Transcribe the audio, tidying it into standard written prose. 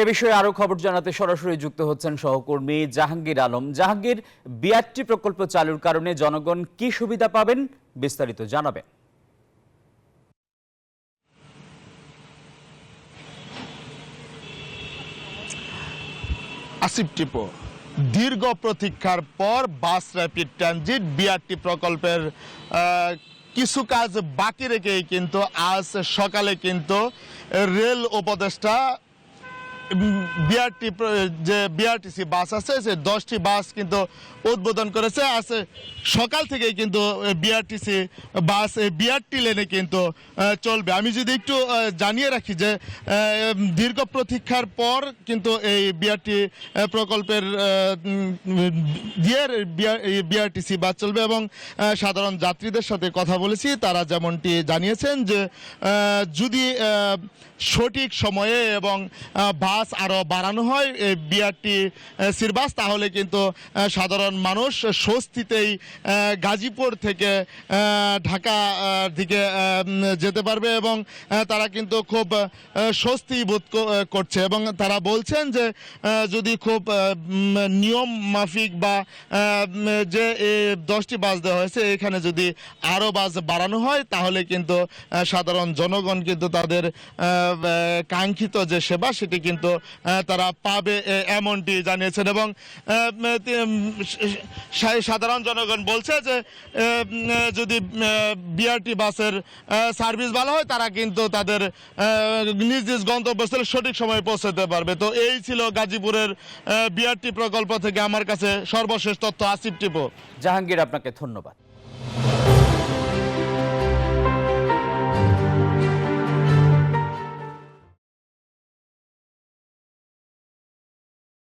এ বিষয়ে আরো খবর জানাতে সরাসরি যুক্ত হচ্ছেন সহকর্মী জাহাঙ্গীর আলম। জাহাঙ্গীর, বিআরটি প্রকল্প চালুর কারণে জনগণ কি সুবিধা পাবেন, বিস্তারিত জানাবেন। আসিফ টিপো, দীর্ঘ প্রতীক্ষার পর বাস র্যাপিড ট্রানজিট বিআরটি প্রকল্পের কিছু কাজ বাকি রেখেই কিন্তু আজ সকালে কিন্তু রেল উপদেষ্টা বিআরটিসি বাস আছে, সে 10টি বাস কিন্তু উদ্বোধন করেছে। আজ সকাল থেকেই কিন্তু বিআরটিসি বাস বিআরটি লেনে কিন্তু চলবে। আমি যদি একটু জানিয়ে রাখি যে দীর্ঘ প্রতীক্ষার পর কিন্তু এই বিআরটি প্রকল্পের বিআরটিসি বাস চলবে এবং সাধারণ যাত্রীদের সাথে কথা বলেছি, তারা যেমনটি জানিয়েছেন যে যদি সঠিক সময়ে এবং বাস আরও বাড়ানো হয় বিআরটিসির বাস, তাহলে কিন্তু সাধারণ মানুষ স্বস্তিতেই গাজীপুর থেকে ঢাকা দিকে যেতে পারবে এবং তারা কিন্তু খুব স্বস্তি বোধ করছে এবং তারা বলছেন যে যদি খুব নিয়ম মাফিক বা যে 10টি বাস দেওয়া হয়েছে এখানে যদি আরও বাস বাড়ানো হয় তাহলে কিন্তু সাধারণ জনগণ কিন্তু তাদের কাঙ্ক্ষিত যে সেবা সেটি কিন্তু তারা পাবে, এমনটি জানিয়েছেন। এবং সাধারণ জনগণ বলছে যে যদি বিআরটি বাসের সার্ভিস ভালো হয় তারা কিন্তু তাদের নিজ নিজ গন্তব্যস্থলে সঠিক সময়ে পৌঁছাতে পারবে। তো এই ছিল গাজীপুরের বিআরটি প্রকল্প থেকে আমার কাছে সর্বশেষ তথ্য। আসিফ টিপো। জাহাঙ্গীর, আপনাকে ধন্যবাদ।